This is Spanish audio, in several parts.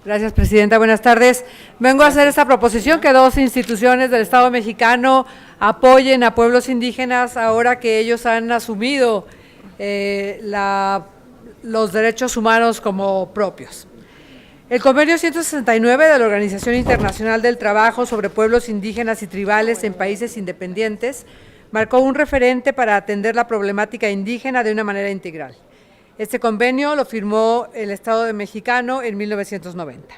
Gracias, Presidenta. Buenas tardes. Vengo a hacer esta proposición que dos instituciones del Estado mexicano apoyen a pueblos indígenas ahora que ellos han asumido los derechos humanos como propios. El Convenio 169 de la Organización Internacional del Trabajo sobre pueblos indígenas y tribales en países independientes marcó un referente para atender la problemática indígena de una manera integral. Este convenio lo firmó el Estado mexicano en 1990.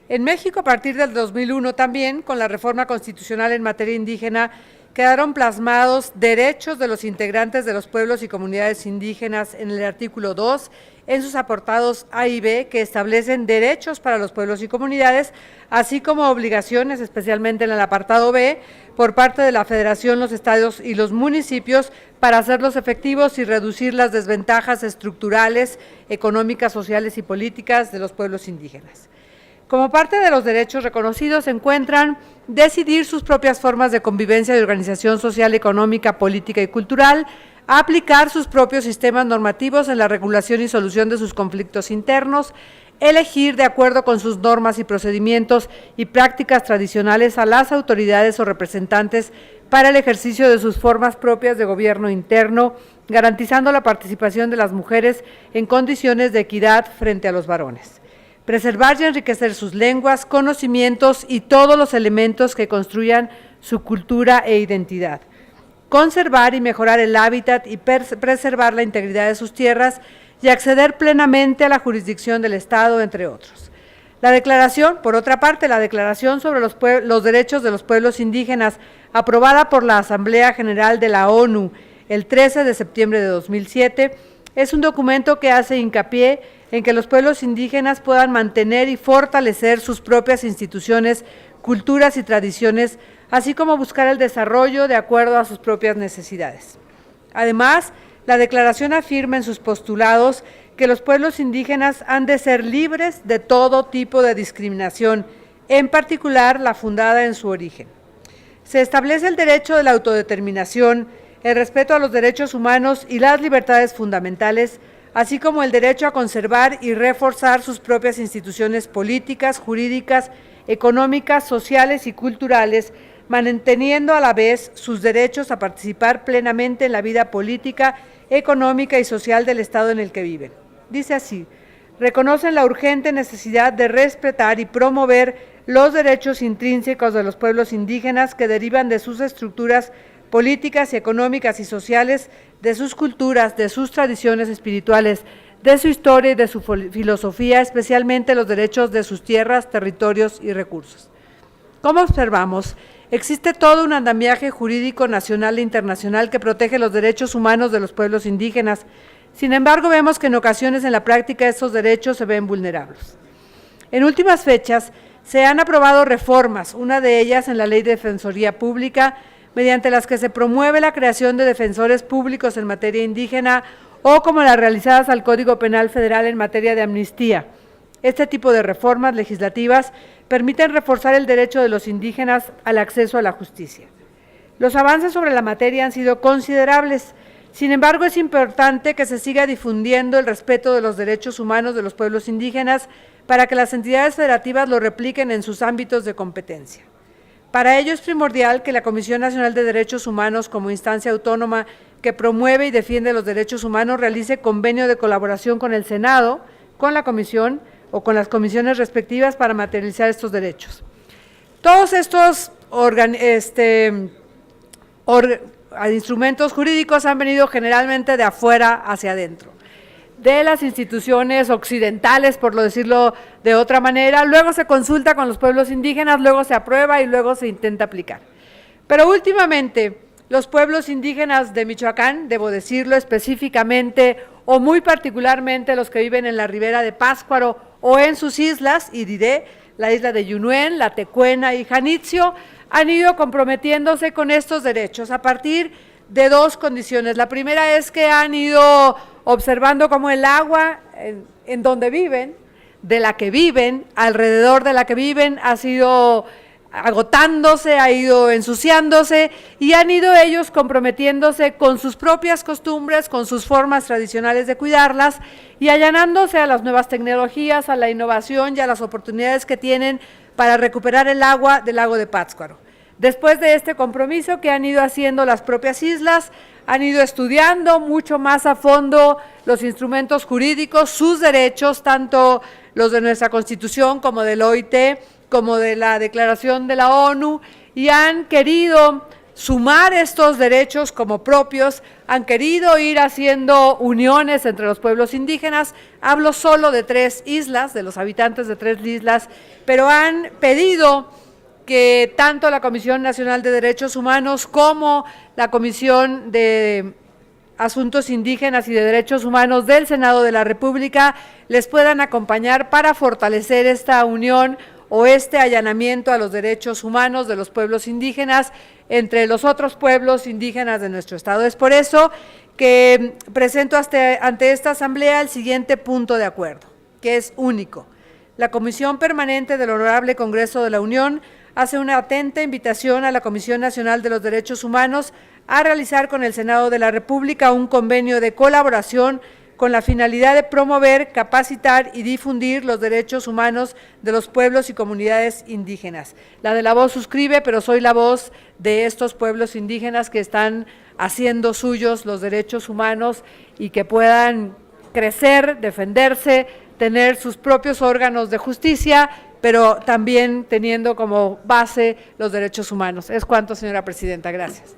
En México, a partir del 2001 también, con la reforma constitucional en materia indígena, quedaron plasmados derechos de los integrantes de los pueblos y comunidades indígenas en el artículo 2, en sus apartados A y B, que establecen derechos para los pueblos y comunidades, así como obligaciones, especialmente en el apartado B, por parte de la Federación, los estados y los municipios para hacerlos efectivos y reducir las desventajas estructurales, económicas, sociales y políticas de los pueblos indígenas. Como parte de los derechos reconocidos se encuentran decidir sus propias formas de convivencia y organización social, económica, política y cultural, aplicar sus propios sistemas normativos en la regulación y solución de sus conflictos internos, elegir de acuerdo con sus normas y procedimientos y prácticas tradicionales a las autoridades o representantes para el ejercicio de sus formas propias de gobierno interno, garantizando la participación de las mujeres en condiciones de equidad frente a los varones. Preservar y enriquecer sus lenguas, conocimientos y todos los elementos que construyan su cultura e identidad. Conservar y mejorar el hábitat y preservar la integridad de sus tierras y acceder plenamente a la jurisdicción del Estado, entre otros. La declaración, por otra parte, la Declaración sobre los Derechos de los Pueblos Indígenas, aprobada por la Asamblea General de la ONU el 13 de septiembre de 2007, es un documento que hace hincapié en que los pueblos indígenas puedan mantener y fortalecer sus propias instituciones, culturas y tradiciones, así como buscar el desarrollo de acuerdo a sus propias necesidades. Además, la declaración afirma en sus postulados que los pueblos indígenas han de ser libres de todo tipo de discriminación, en particular la fundada en su origen. Se establece el derecho de la autodeterminación, el respeto a los derechos humanos y las libertades fundamentales, así como el derecho a conservar y reforzar sus propias instituciones políticas, jurídicas, económicas, sociales y culturales, manteniendo a la vez sus derechos a participar plenamente en la vida política, económica y social del Estado en el que viven. Dice así: reconocen la urgente necesidad de respetar y promover los derechos intrínsecos de los pueblos indígenas que derivan de sus estructuras políticas y económicas y sociales, de sus culturas, de sus tradiciones espirituales, de su historia y de su filosofía, especialmente los derechos de sus tierras, territorios y recursos. Como observamos, existe todo un andamiaje jurídico nacional e internacional que protege los derechos humanos de los pueblos indígenas. Sin embargo, vemos que en ocasiones en la práctica estos derechos se ven vulnerables. En últimas fechas se han aprobado reformas, una de ellas en la Ley de Defensoría Pública, mediante las que se promueve la creación de defensores públicos en materia indígena o como las realizadas al Código Penal Federal en materia de amnistía. Este tipo de reformas legislativas permiten reforzar el derecho de los indígenas al acceso a la justicia. Los avances sobre la materia han sido considerables. Sin embargo, es importante que se siga difundiendo el respeto de los derechos humanos de los pueblos indígenas para que las entidades federativas lo repliquen en sus ámbitos de competencia. Para ello es primordial que la Comisión Nacional de Derechos Humanos, como instancia autónoma que promueve y defiende los derechos humanos, realice convenio de colaboración con el Senado, con la Comisión o con las comisiones respectivas para materializar estos derechos. Todos estos instrumentos jurídicos han venido generalmente de afuera hacia adentro, de las instituciones occidentales, por decirlo de otra manera, luego se consulta con los pueblos indígenas, luego se aprueba y luego se intenta aplicar. Pero últimamente, los pueblos indígenas de Michoacán, debo decirlo específicamente o muy particularmente los que viven en la ribera de Pátzcuaro o en sus islas, y diré, la isla de Yunuen, La Tecuena y Janitzio, han ido comprometiéndose con estos derechos a partir de dos condiciones. La primera es que han ido observando cómo el agua en donde viven, de la que viven, alrededor de la que viven, ha sido agotándose, ha ido ensuciándose y han ido ellos comprometiéndose con sus propias costumbres, con sus formas tradicionales de cuidarlas y allanándose a las nuevas tecnologías, a la innovación y a las oportunidades que tienen para recuperar el agua del lago de Pátzcuaro. Después de este compromiso que han ido haciendo las propias islas, han ido estudiando mucho más a fondo los instrumentos jurídicos, sus derechos, tanto los de nuestra Constitución como del OIT, como de la Declaración de la ONU, y han querido sumar estos derechos como propios, han querido ir haciendo uniones entre los pueblos indígenas. Hablo solo de 3 islas, de los habitantes de 3 islas, pero han pedido que tanto la Comisión Nacional de Derechos Humanos como la Comisión de Asuntos Indígenas y de Derechos Humanos del Senado de la República les puedan acompañar para fortalecer esta unión o este allanamiento a los derechos humanos de los pueblos indígenas entre los otros pueblos indígenas de nuestro estado. Es por eso que presento ante esta asamblea el siguiente punto de acuerdo, que es único. La Comisión Permanente del Honorable Congreso de la Unión hace una atenta invitación a la Comisión Nacional de los Derechos Humanos a realizar con el Senado de la República un convenio de colaboración con la finalidad de promover, capacitar y difundir los derechos humanos de los pueblos y comunidades indígenas. La de la voz suscribe, pero soy la voz de estos pueblos indígenas que están haciendo suyos los derechos humanos y que puedan crecer, defenderse, tener sus propios órganos de justicia, pero también teniendo como base los derechos humanos. Es cuanto, señora presidenta. Gracias.